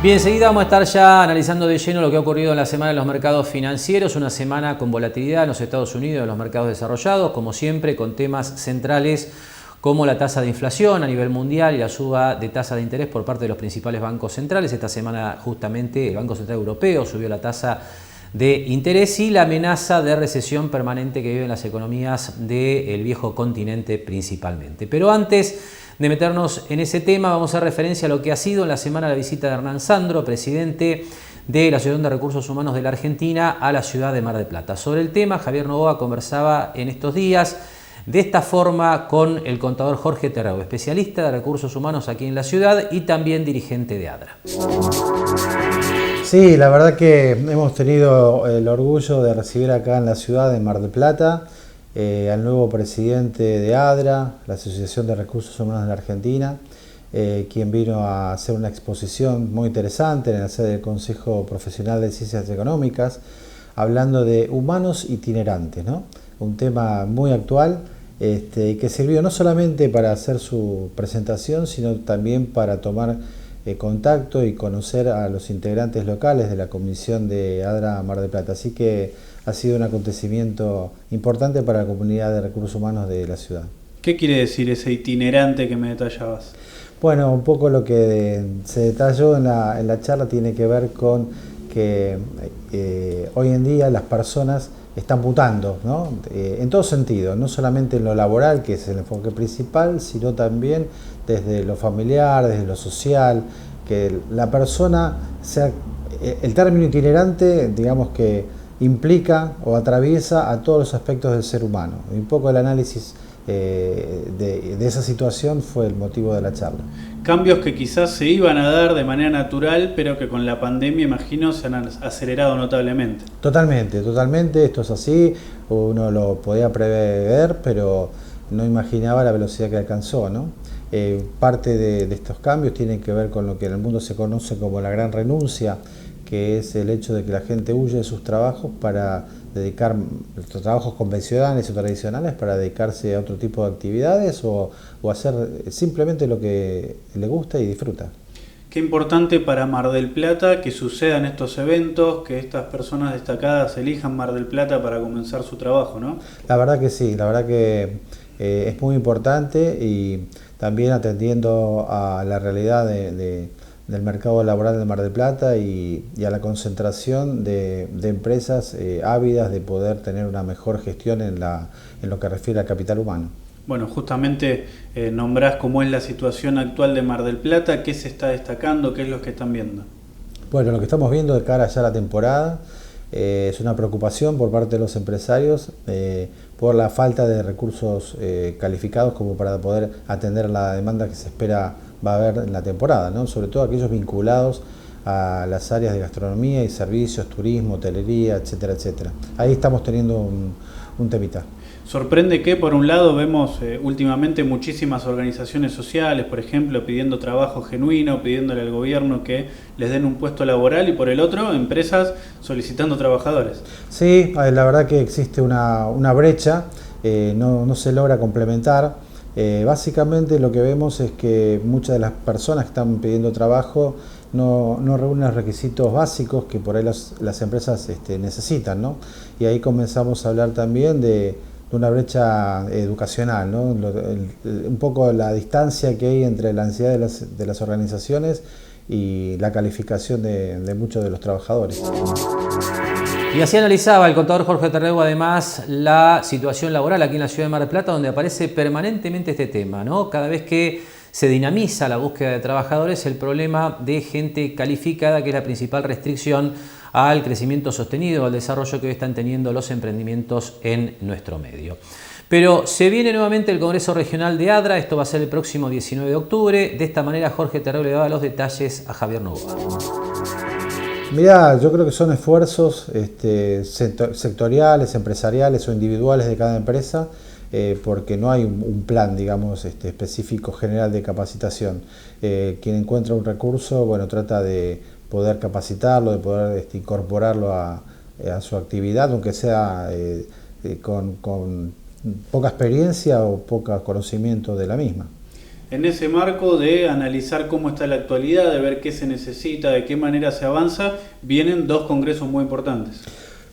Bien, enseguida vamos a estar ya analizando de lleno lo que ha ocurrido en la semana en los mercados financieros, una semana con volatilidad en los Estados Unidos, en los mercados desarrollados, como siempre, con temas centrales como la tasa de inflación a nivel mundial y la suba de tasa de interés por parte de los principales bancos centrales. Esta semana justamente el Banco Central Europeo subió la tasa de interés y la amenaza de recesión permanente que viven las economías del viejo continente principalmente. Pero antes de meternos en ese tema, vamos a hacer referencia a lo que ha sido en la semana la visita de Hernán Sandro, presidente de la Asociación de Recursos Humanos de la Argentina, a la ciudad de Mar del Plata. Sobre el tema, Javier Novoa conversaba en estos días de esta forma con el contador Jorge Terreu, especialista de recursos humanos aquí en la ciudad y también dirigente de ADRA. Sí, la verdad que hemos tenido el orgullo de recibir acá en la ciudad de Mar del Plata al nuevo presidente de ADRA, la Asociación de Recursos Humanos de la Argentina, quien vino a hacer una exposición muy interesante en la sede del Consejo Profesional de Ciencias Económicas, hablando de humanos itinerantes, ¿no? Un tema muy actual que sirvió no solamente para hacer su presentación, sino también para tomar contacto y conocer a los integrantes locales de la Comisión de ADRA Mar del Plata. Así que ha sido un acontecimiento importante para la comunidad de recursos humanos de la ciudad. ¿Qué quiere decir ese itinerante que me detallabas? Bueno, un poco lo que se detalló en la charla tiene que ver con que hoy en día las personas están mutando, ¿no? En todo sentido, no solamente en lo laboral, que es el enfoque principal, sino también desde lo familiar, desde lo social, que la persona sea, el término itinerante, digamos que implica o atraviesa a todos los aspectos del ser humano. Un poco el análisis de esa situación fue el motivo de la charla. Cambios que quizás se iban a dar de manera natural, pero que con la pandemia, imagino, se han acelerado notablemente. Totalmente, esto es así, uno lo podía prever, pero no imaginaba la velocidad que alcanzó, ¿no? Parte de estos cambios tienen que ver con lo que en el mundo se conoce como la gran renuncia, que es el hecho de que la gente huye de sus trabajos para dedicar los trabajos convencionales o tradicionales para dedicarse a otro tipo de actividades o hacer simplemente lo que le gusta y disfruta. Qué importante para Mar del Plata que sucedan estos eventos, que estas personas destacadas elijan Mar del Plata para comenzar su trabajo, ¿no? La verdad que sí, la verdad que es muy importante y también atendiendo a la realidad del mercado laboral de Mar del Plata y a la concentración de empresas ávidas de poder tener una mejor gestión en lo que refiere al capital humano. Bueno, justamente nombrás cómo es la situación actual de Mar del Plata, qué se está destacando, qué es lo que están viendo. Bueno, lo que estamos viendo de cara ya a la temporada es una preocupación por parte de los empresarios por la falta de recursos calificados como para poder atender la demanda que se espera va a haber en la temporada, ¿no? Sobre todo aquellos vinculados a las áreas de gastronomía y servicios, turismo, hotelería, etcétera, etcétera. Ahí estamos teniendo un temita. Sorprende que, por un lado, vemos últimamente muchísimas organizaciones sociales, por ejemplo, pidiendo trabajo genuino, pidiéndole al gobierno que les den un puesto laboral, y por el otro, empresas solicitando trabajadores. Sí, la verdad que existe una brecha, no se logra complementar. Básicamente lo que vemos es que muchas de las personas que están pidiendo trabajo no reúnen los requisitos básicos que por ahí las empresas necesitan, ¿no? Y ahí comenzamos a hablar también de una brecha educacional, ¿no? Un poco la distancia que hay entre la ansiedad de las organizaciones y la calificación de muchos de los trabajadores. Y así analizaba el contador Jorge Terreu además la situación laboral aquí en la ciudad de Mar del Plata, donde aparece permanentemente este tema, ¿no? Cada vez que se dinamiza la búsqueda de trabajadores, el problema de gente calificada, que es la principal restricción al crecimiento sostenido, al desarrollo que hoy están teniendo los emprendimientos en nuestro medio. Pero se viene nuevamente el Congreso Regional de ADRA, esto va a ser el próximo 19 de octubre. De esta manera Jorge Terreu le daba los detalles a Javier Novoa. Mirá, yo creo que son esfuerzos sectoriales, empresariales o individuales de cada empresa, porque no hay un plan, digamos, específico general de capacitación. Quien encuentra un recurso, bueno, trata de poder capacitarlo, de poder incorporarlo a su actividad, aunque sea con poca experiencia o poco conocimiento de la misma. En ese marco de analizar cómo está la actualidad, de ver qué se necesita, de qué manera se avanza, vienen dos congresos muy importantes.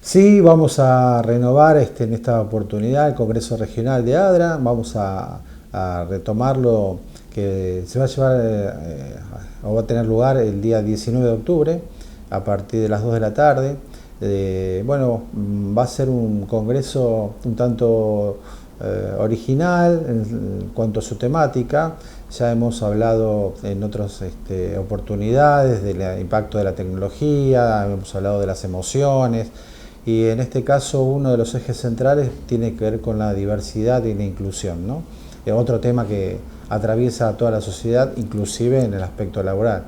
Sí, vamos a renovar en esta oportunidad el Congreso Regional de ADRA, vamos a retomarlo, que se va a llevar o va a tener lugar el día 19 de octubre a partir de las 2 de la tarde. Bueno, va a ser un congreso un tanto original en cuanto a su temática. Ya hemos hablado en otras oportunidades del impacto de la tecnología, hemos hablado de las emociones, y en este caso uno de los ejes centrales tiene que ver con la diversidad y la inclusión, ¿no? Es otro tema que atraviesa a toda la sociedad, inclusive en el aspecto laboral.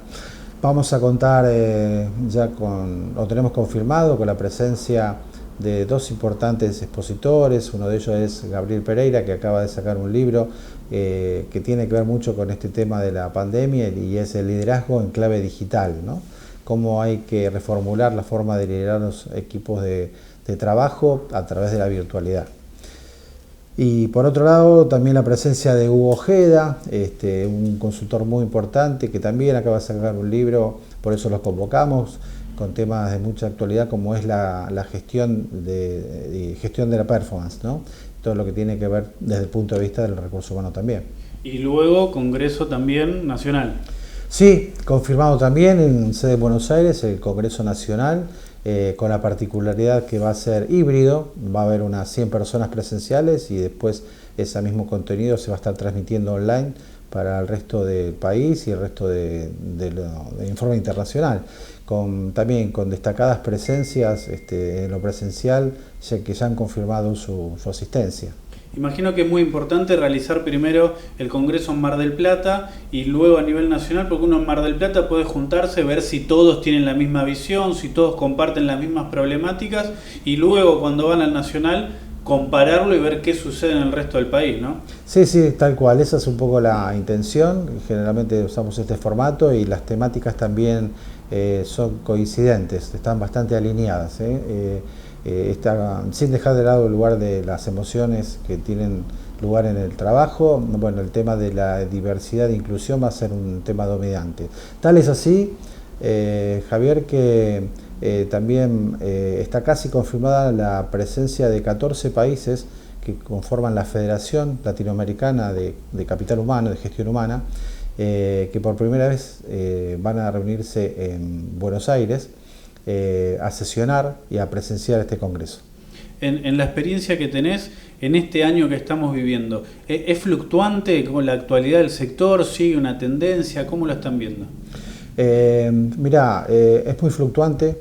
Vamos a contar lo tenemos confirmado, con la presencia de dos importantes expositores. Uno de ellos es Gabriel Pereira, que acaba de sacar un libro que tiene que ver mucho con este tema de la pandemia, y es el liderazgo en clave digital, ¿no? Cómo hay que reformular la forma de liderar los equipos de trabajo a través de la virtualidad. Y por otro lado, también la presencia de Hugo Ojeda, un consultor muy importante que también acaba de sacar un libro, por eso los convocamos, con temas de mucha actualidad como es la gestión de la performance, ¿no? Todo lo que tiene que ver desde el punto de vista del recurso humano también. Y luego Congreso también nacional. Sí, confirmado también en sede de Buenos Aires el Congreso Nacional, con la particularidad que va a ser híbrido. Va a haber unas 100 personas presenciales y después ese mismo contenido se va a estar transmitiendo online para el resto del país y el resto de forma internacional, también con destacadas presencias en lo presencial, que ya han confirmado su asistencia. Imagino que es muy importante realizar primero el Congreso en Mar del Plata y luego a nivel nacional, porque uno en Mar del Plata puede juntarse, ver si todos tienen la misma visión, si todos comparten las mismas problemáticas, y luego cuando van al nacional compararlo y ver qué sucede en el resto del país, ¿no? Sí, tal cual, esa es un poco la intención. Generalmente usamos este formato y las temáticas también son coincidentes, están bastante alineadas, sin dejar de lado el lugar de las emociones que tienen lugar en el trabajo. Bueno, el tema de la diversidad e inclusión va a ser un tema dominante. Tal es así, Javier, que también está casi confirmada la presencia de 14 países que conforman la Federación Latinoamericana de Capital Humano, de Gestión Humana, que por primera vez van a reunirse en Buenos Aires a sesionar y a presenciar este congreso. En la experiencia que tenés en este año que estamos viviendo, ¿es fluctuante con la actualidad del sector? ¿Sigue una tendencia? ¿Cómo lo están viendo? Mirá, es muy fluctuante.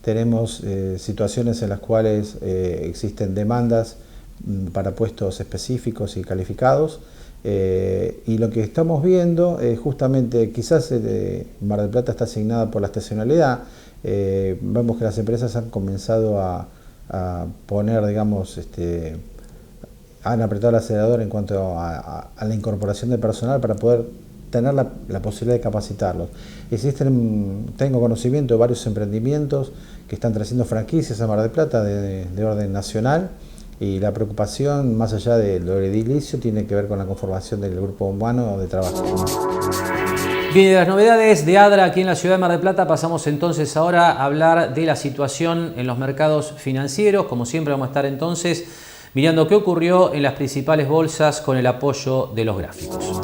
Tenemos situaciones en las cuales existen demandas para puestos específicos y calificados. Y lo que estamos viendo, justamente, quizás Mar del Plata está asignada por la estacionalidad. Vemos que las empresas han comenzado a poner, digamos, han apretado el acelerador en cuanto a la incorporación de personal para poder tener la posibilidad de capacitarlos. Tengo conocimiento de varios emprendimientos que están trayendo franquicias a Mar del Plata de orden nacional. Y la preocupación, más allá de lo edilicio, tiene que ver con la conformación del grupo humano de trabajo. Bien, de las novedades de ADRA aquí en la ciudad de Mar del Plata, pasamos entonces ahora a hablar de la situación en los mercados financieros. Como siempre, vamos a estar entonces mirando qué ocurrió en las principales bolsas con el apoyo de los gráficos.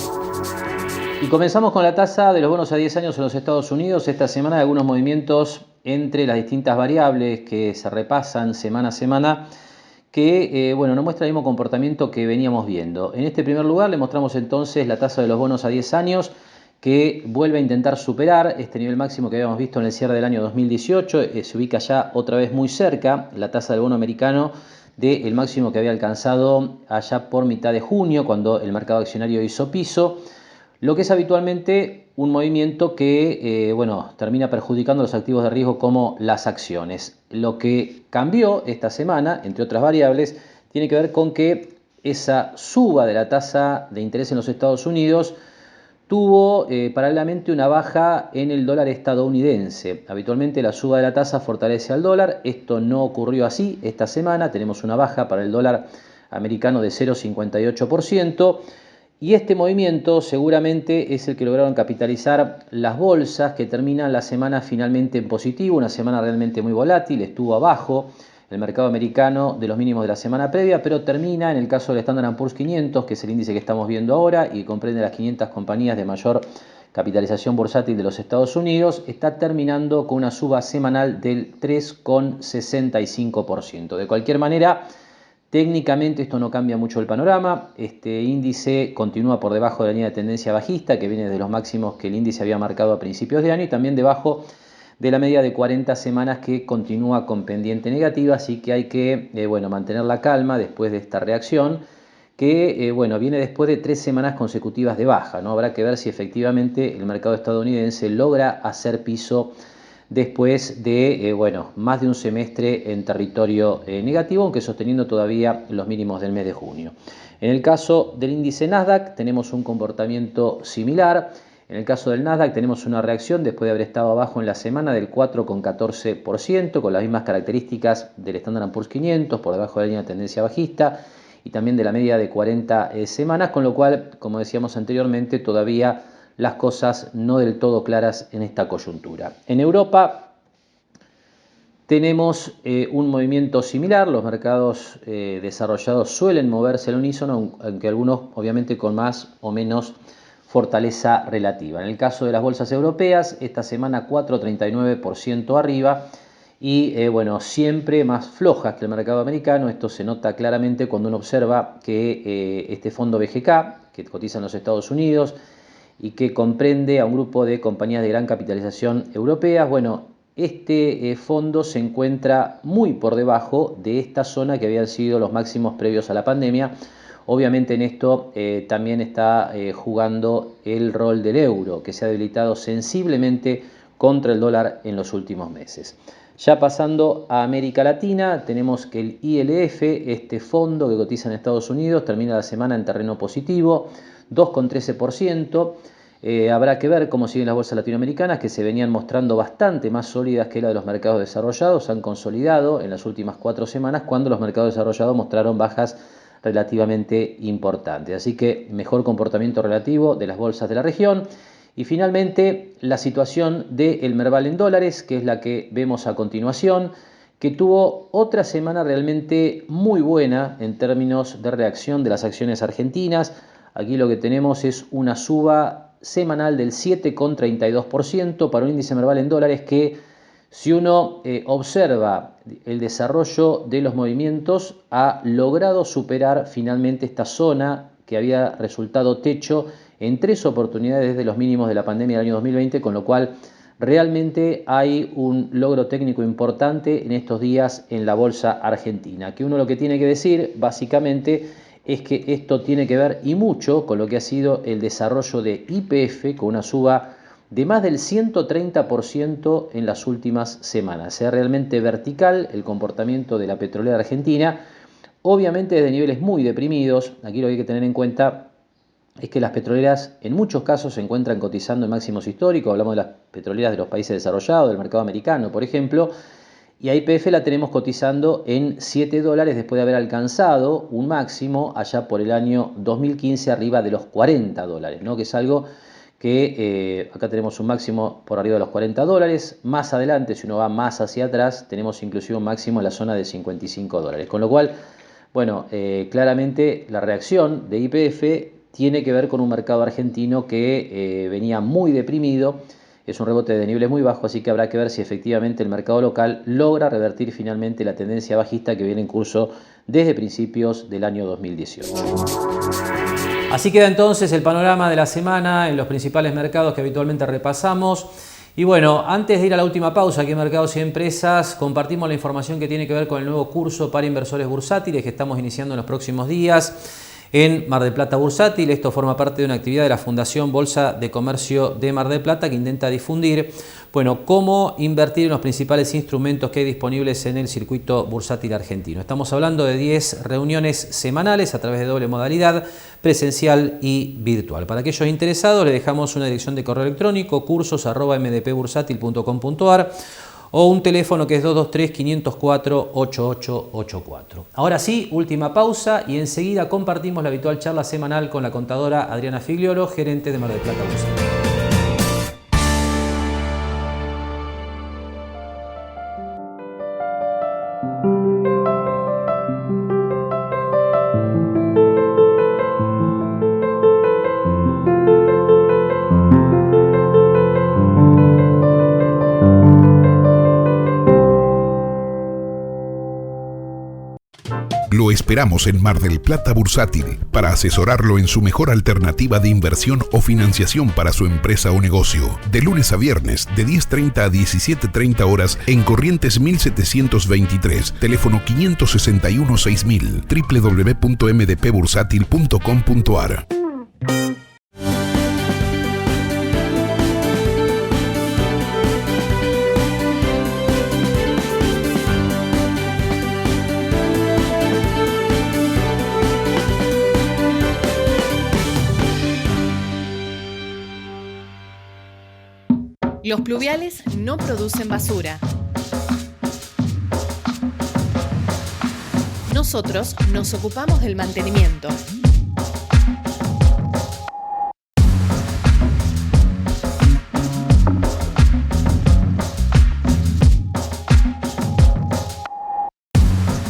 Y comenzamos con la tasa de los bonos a 10 años en los Estados Unidos. Esta semana hay algunos movimientos entre las distintas variables que se repasan semana a semana, que no muestra el mismo comportamiento que veníamos viendo. En este primer lugar le mostramos entonces la tasa de los bonos a 10 años, que vuelve a intentar superar este nivel máximo que habíamos visto en el cierre del año 2018. Se ubica ya otra vez muy cerca la tasa del bono americano del máximo que había alcanzado allá por mitad de junio, cuando el mercado accionario hizo piso, lo que es habitualmente un movimiento que termina perjudicando a los activos de riesgo como las acciones. Lo que cambió esta semana, entre otras variables, tiene que ver con que esa suba de la tasa de interés en los Estados Unidos tuvo paralelamente una baja en el dólar estadounidense. Habitualmente la suba de la tasa fortalece al dólar. Esto no ocurrió así esta semana. Tenemos una baja para el dólar americano de 0,58%. Y este movimiento seguramente es el que lograron capitalizar las bolsas, que terminan la semana finalmente en positivo, una semana realmente muy volátil, estuvo abajo el mercado americano de los mínimos de la semana previa, pero termina, en el caso del Standard & Poor's 500, que es el índice que estamos viendo ahora y comprende las 500 compañías de mayor capitalización bursátil de los Estados Unidos, está terminando con una suba semanal del 3,65%. De cualquier manera, técnicamente esto no cambia mucho el panorama. Este índice continúa por debajo de la línea de tendencia bajista, que viene de los máximos que el índice había marcado a principios de año, y también debajo de la media de 40 semanas, que continúa con pendiente negativa. Así que hay que mantener la calma después de esta reacción, que viene después de 3 semanas consecutivas de baja, ¿no? Habrá que ver si efectivamente el mercado estadounidense logra hacer piso después de más de un semestre en territorio negativo, aunque sosteniendo todavía los mínimos del mes de junio. En el caso del índice Nasdaq tenemos un comportamiento similar. En el caso del Nasdaq tenemos una reacción después de haber estado abajo en la semana del 4,14%, con las mismas características del Standard & Poor's 500, por debajo de la línea de tendencia bajista y también de la media de 40 semanas, con lo cual, como decíamos anteriormente, todavía las cosas no del todo claras en esta coyuntura. En Europa tenemos un movimiento similar. Los mercados desarrollados suelen moverse al unísono, aunque algunos obviamente con más o menos fortaleza relativa. En el caso de las bolsas europeas, esta semana 4,39% arriba y siempre más flojas que el mercado americano. Esto se nota claramente cuando uno observa que este fondo BGK, que cotiza en los Estados Unidos y que comprende a un grupo de compañías de gran capitalización europeas, este fondo se encuentra muy por debajo de esta zona que habían sido los máximos previos a la pandemia. Obviamente en esto también está jugando el rol del euro, que se ha debilitado sensiblemente contra el dólar en los últimos meses. Ya pasando a América Latina, tenemos que el ILF, este fondo que cotiza en Estados Unidos, termina la semana en terreno positivo, 2,13%. Habrá que ver cómo siguen las bolsas latinoamericanas, que se venían mostrando bastante más sólidas que la de los mercados desarrollados. Se han consolidado en las últimas 4 semanas, cuando los mercados desarrollados mostraron bajas relativamente importantes. Así que mejor comportamiento relativo de las bolsas de la región. Y finalmente la situación del Merval en dólares, que es la que vemos a continuación, que tuvo otra semana realmente muy buena en términos de reacción de las acciones argentinas. Aquí lo que tenemos es una suba semanal del 7,32% para un índice Merval en dólares que, si uno observa el desarrollo de los movimientos, ha logrado superar finalmente esta zona que había resultado techo en 3 oportunidades desde los mínimos de la pandemia del año 2020, con lo cual realmente hay un logro técnico importante en estos días en la bolsa argentina. Que uno lo que tiene que decir básicamente es que esto tiene que ver y mucho con lo que ha sido el desarrollo de YPF, con una suba de más del 130% en las últimas semanas. Es realmente vertical el comportamiento de la petrolera argentina, obviamente desde niveles muy deprimidos. Aquí lo que hay que tener en cuenta es que las petroleras en muchos casos se encuentran cotizando en máximos históricos. Hablamos de las petroleras de los países desarrollados, del mercado americano, por ejemplo, y a YPF la tenemos cotizando en $7 después de haber alcanzado un máximo allá por el año 2015 arriba de los $40, ¿no? Que es algo que acá tenemos un máximo por arriba de los $40. Más adelante, si uno va más hacia atrás, tenemos inclusive un máximo en la zona de $55. Con lo cual, claramente la reacción de YPF tiene que ver con un mercado argentino que venía muy deprimido. Es un rebote de niveles muy bajos, así que habrá que ver si efectivamente el mercado local logra revertir finalmente la tendencia bajista que viene en curso desde principios del año 2018. Así queda entonces el panorama de la semana en los principales mercados que habitualmente repasamos. Y antes de ir a la última pausa aquí en Mercados y Empresas, compartimos la información que tiene que ver con el nuevo curso para inversores bursátiles que estamos iniciando en los próximos días en Mar del Plata Bursátil. Esto forma parte de una actividad de la Fundación Bolsa de Comercio de Mar del Plata, que intenta difundir cómo invertir en los principales instrumentos que hay disponibles en el circuito bursátil argentino. Estamos hablando de 10 reuniones semanales a través de doble modalidad, presencial y virtual. Para aquellos interesados, les dejamos una dirección de correo electrónico: cursos@mdpbursatil.com.ar, o un teléfono que es 223-504-8884. Ahora sí, última pausa y enseguida compartimos la habitual charla semanal con la contadora Adriana Figliolo, gerente de Mar del Plata Bursátil. Lo esperamos en Mar del Plata Bursátil para asesorarlo en su mejor alternativa de inversión o financiación para su empresa o negocio. De lunes a viernes, de 10:30 a 17:30 horas en Corrientes 1723, teléfono 561-6000, www.mdpbursátil.com.ar. Los pluviales no producen basura. Nosotros nos ocupamos del mantenimiento.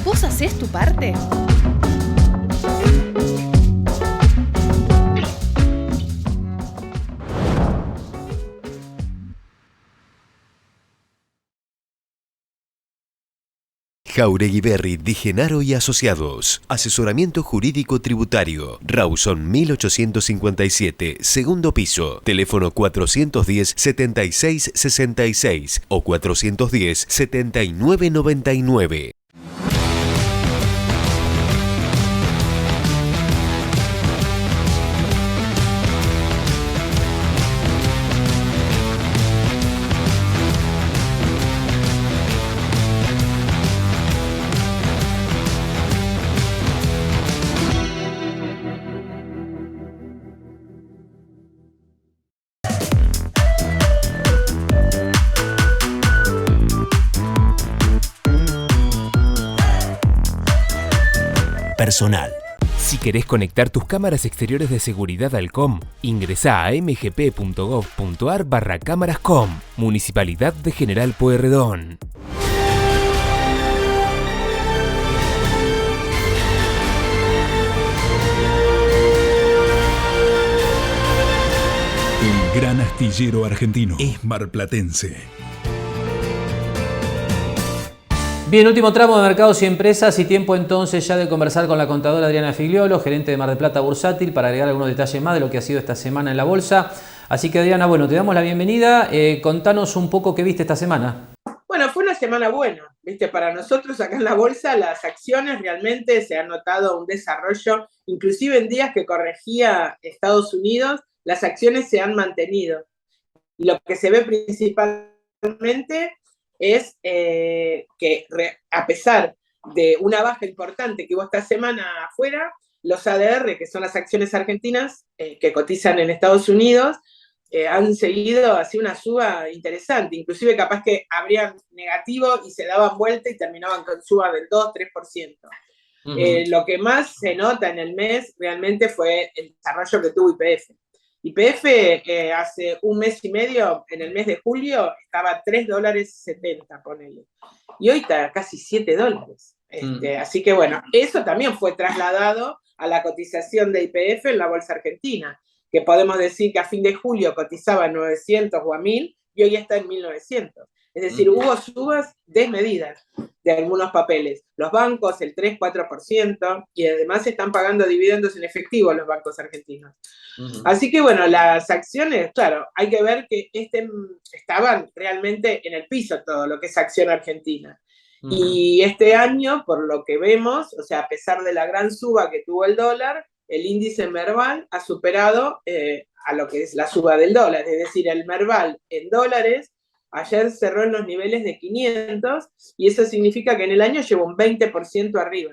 ¿Vos hacés tu parte? Jáuregui Berry Di Genaro y Asociados. Asesoramiento jurídico tributario. Rawson 1857, segundo piso. Teléfono 410-7666 o 410-7999. Personal. Si querés conectar tus cámaras exteriores de seguridad al COM, ingresá a mgp.gov.ar/cámarascom. Municipalidad de General Pueyrredón. El gran astillero argentino es marplatense. Bien, último tramo de mercados y empresas y tiempo entonces ya de conversar con la contadora Adriana Figliolo, gerente de Mar del Plata Bursátil, para agregar algunos detalles más de lo que ha sido esta semana en la bolsa. Así que Adriana, bueno, te damos la bienvenida. Contanos un poco qué viste esta semana. Bueno, fue una semana buena, ¿viste? Para nosotros acá en la bolsa las acciones realmente se ha notado un desarrollo, inclusive en días que corregía Estados Unidos, las acciones se han mantenido. Y lo que se ve principalmente es que a pesar de una baja importante que hubo esta semana afuera, los ADR, que son las acciones argentinas que cotizan en Estados Unidos, han seguido así una suba interesante, inclusive capaz que abrían negativo y se daban vuelta y terminaban con suba del 2-3%. Lo que más se nota en el mes realmente fue el desarrollo que tuvo YPF. YPF hace un mes y medio, en el mes de julio, estaba a $3.70, ponele. Y hoy está casi $7. Así que bueno, eso también fue trasladado a la cotización de YPF en la bolsa argentina, que podemos decir que a fin de julio cotizaba en 900 o a 1000 y hoy está en 1900. Es decir, hubo subas desmedidas de algunos papeles. Los bancos, el 3-4%, y además están pagando dividendos en efectivo los bancos argentinos. Así que bueno, las acciones, claro, hay que ver que estaban realmente en el piso todo lo que es acción argentina. Y este año, por lo que vemos, o sea, a pesar de la gran suba que tuvo el dólar, el índice Merval ha superado a lo que es la suba del dólar. Es decir, el Merval en dólares ayer cerró en los niveles de 500 y eso significa que en el año llevó un 20% arriba.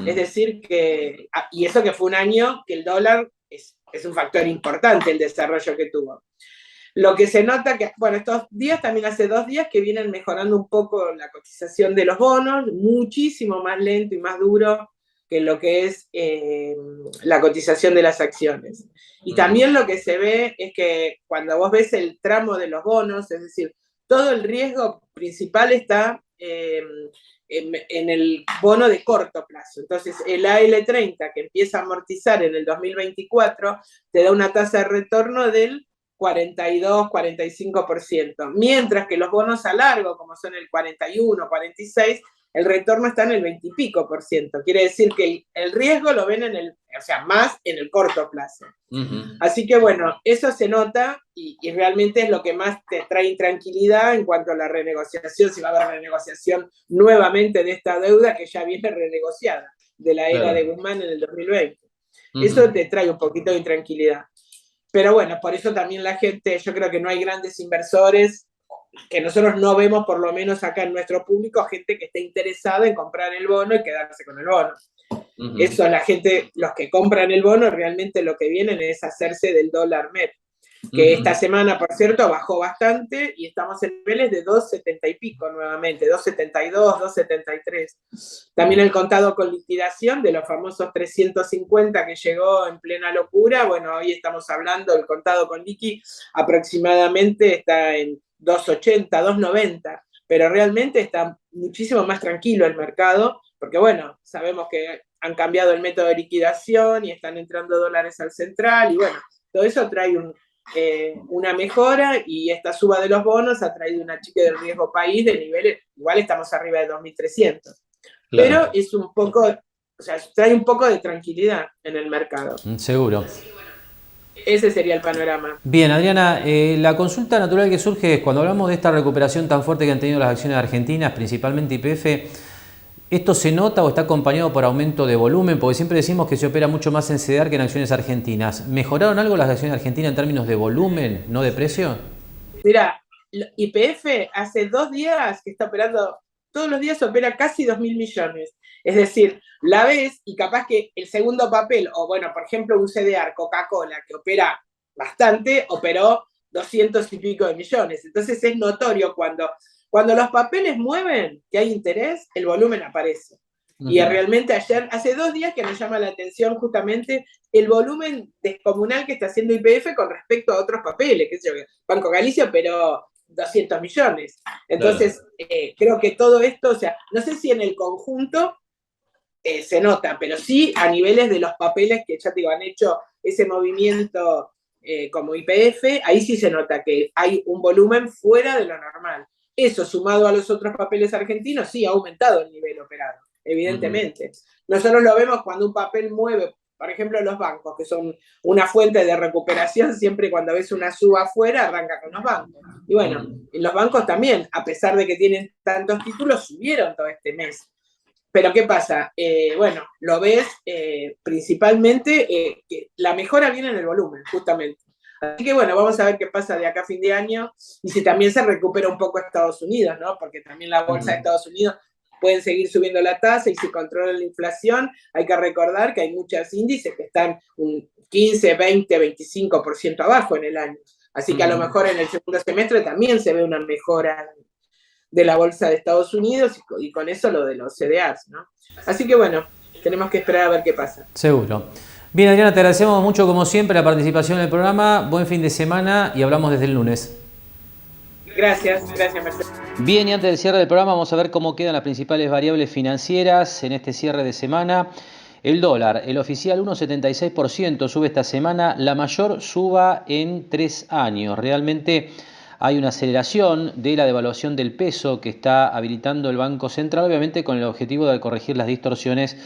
Es decir, que, y eso que fue un año que el dólar es un factor importante el desarrollo que tuvo. Lo que se nota que, bueno, estos días, también hace 2 días que vienen mejorando un poco la cotización de los bonos, muchísimo más lento y más duro que lo que es la cotización de las acciones. Y también lo que se ve es que cuando vos ves el tramo de los bonos, es decir, todo el riesgo principal está en el bono de corto plazo. Entonces, el AL30, que empieza a amortizar en el 2024, te da una tasa de retorno del 42-45%, mientras que los bonos a largo, como son el 41-46%, el retorno está en el 20 y pico por ciento. Quiere decir que el riesgo lo ven más en el corto plazo. Así que bueno, eso se nota y realmente es lo que más te trae intranquilidad en cuanto a la renegociación, si va a haber renegociación nuevamente de esta deuda que ya viene renegociada de la era de Guzmán en el 2020. Eso te trae un poquito de intranquilidad. Pero bueno, por eso también la gente, yo creo que no hay grandes inversores, que nosotros no vemos, por lo menos acá en nuestro público, gente que esté interesada en comprar el bono y quedarse con el bono. Eso, la gente, los que compran el bono, realmente lo que vienen es hacerse del dólar MEP, que esta semana, por cierto, bajó bastante y estamos en niveles de 2,70 y pico nuevamente, 2,72, 2,73. También el contado con liquidación de los famosos 350 que llegó en plena locura. Bueno, hoy estamos hablando, el contado con liqui aproximadamente está en 2,80, 2,90, pero realmente está muchísimo más tranquilo el mercado, porque bueno, sabemos que han cambiado el método de liquidación y están entrando dólares al central, y bueno, todo eso trae una mejora, y esta suba de los bonos ha traído una achique del riesgo país de niveles, igual estamos arriba de 2.300, pero es un poco, o sea, trae un poco de tranquilidad en el mercado. Seguro. Ese sería el panorama. Bien, Adriana, la consulta natural que surge es, cuando hablamos de esta recuperación tan fuerte que han tenido las acciones argentinas, principalmente YPF, ¿esto se nota o está acompañado por aumento de volumen? Porque siempre decimos que se opera mucho más en CEDAR que en acciones argentinas. ¿Mejoraron algo las acciones argentinas en términos de volumen, no de precio? Mira, YPF hace 2 días que está operando, todos los días opera casi 2.000 millones. Es decir, la ves y capaz que el segundo papel, o bueno, por ejemplo, un CDR, Coca-Cola, que opera bastante, operó 200 y pico de millones. Entonces es notorio cuando los papeles mueven, que hay interés, el volumen aparece. Y realmente ayer, hace 2 días que me llama la atención justamente el volumen descomunal que está haciendo YPF con respecto a otros papeles, qué sé yo, Banco Galicia operó 200 millones. Entonces, creo que todo esto, o sea, no sé si en el conjunto se nota, pero sí a niveles de los papeles que ya te digo, han hecho ese movimiento como YPF, ahí sí se nota que hay un volumen fuera de lo normal. Eso, sumado a los otros papeles argentinos, sí ha aumentado el nivel operado, evidentemente. Nosotros lo vemos cuando un papel mueve, por ejemplo, los bancos, que son una fuente de recuperación, siempre cuando ves una suba afuera, arranca con los bancos. Y bueno, los bancos también, a pesar de que tienen tantos títulos, subieron todo este mes. Pero ¿qué pasa? Bueno, lo ves principalmente que la mejora viene en el volumen, justamente. Así que bueno, vamos a ver qué pasa de acá a fin de año y si también se recupera un poco Estados Unidos, ¿no? Porque también la bolsa de Estados Unidos pueden seguir subiendo la tasa y si controlan la inflación, hay que recordar que hay muchos índices que están un 15, 20, 25% abajo en el año. Así que a lo mejor en el segundo semestre también se ve una mejora de la bolsa de Estados Unidos y con eso lo de los CDRs, ¿no? Así que bueno, tenemos que esperar a ver qué pasa. Seguro. Bien, Adriana, te agradecemos mucho como siempre la participación en el programa. Buen fin de semana y hablamos desde el lunes. Gracias, Marcelo. Bien, y antes del cierre del programa vamos a ver cómo quedan las principales variables financieras en este cierre de semana. El dólar, el oficial 1,76% sube esta semana, la mayor suba en 3 años. Realmente hay una aceleración de la devaluación del peso que está habilitando el Banco Central, obviamente con el objetivo de corregir las distorsiones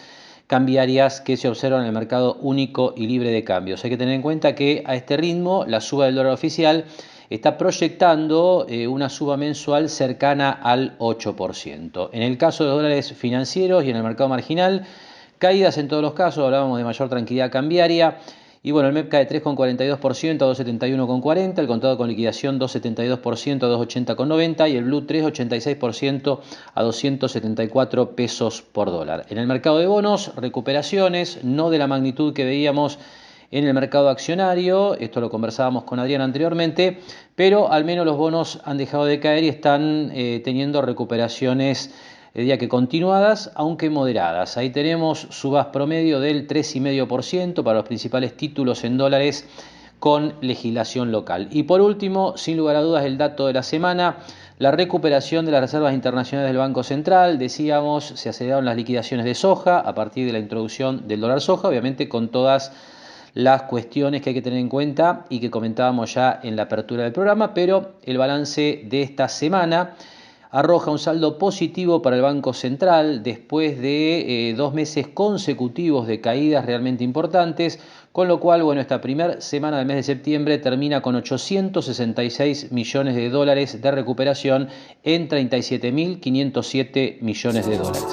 cambiarias que se observan en el mercado único y libre de cambios. Hay que tener en cuenta que a este ritmo la suba del dólar oficial está proyectando una suba mensual cercana al 8%. En el caso de los dólares financieros y en el mercado marginal, caídas en todos los casos, hablábamos de mayor tranquilidad cambiaria. Y bueno, el MEP cae 3,42% a 2,71,40, el contado con liquidación 2,72% a 2,80,90 y el Blue 3,86% a 274 pesos por dólar. En el mercado de bonos, recuperaciones, no de la magnitud que veíamos en el mercado accionario, esto lo conversábamos con Adrián anteriormente, pero al menos los bonos han dejado de caer y están teniendo recuperaciones diría que continuadas, aunque moderadas. Ahí tenemos subas promedio del 3,5% para los principales títulos en dólares con legislación local. Y por último, sin lugar a dudas, el dato de la semana, la recuperación de las reservas internacionales del Banco Central. Decíamos, se aceleraron las liquidaciones de soja a partir de la introducción del dólar soja, obviamente con todas las cuestiones que hay que tener en cuenta y que comentábamos ya en la apertura del programa, pero el balance de esta semana arroja un saldo positivo para el Banco Central después de 2 meses consecutivos de caídas realmente importantes, con lo cual, bueno, esta primera semana del mes de septiembre termina con 866 millones de dólares de recuperación en 37.507 millones de dólares.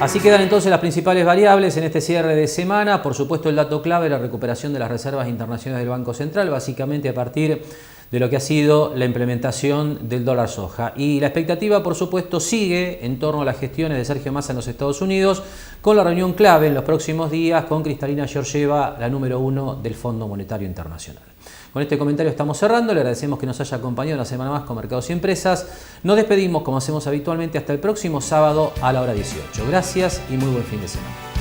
Así quedan entonces las principales variables en este cierre de semana. Por supuesto, el dato clave, la recuperación de las reservas internacionales del Banco Central, básicamente a partir de lo que ha sido la implementación del dólar soja. Y la expectativa, por supuesto, sigue en torno a las gestiones de Sergio Massa en los Estados Unidos, con la reunión clave en los próximos días con Kristalina Georgieva, la número 1 del Fondo Monetario Internacional. Con este comentario estamos cerrando, le agradecemos que nos haya acompañado una semana más con Mercados y Empresas. Nos despedimos, como hacemos habitualmente, hasta el próximo sábado a la hora 18. Gracias y muy buen fin de semana.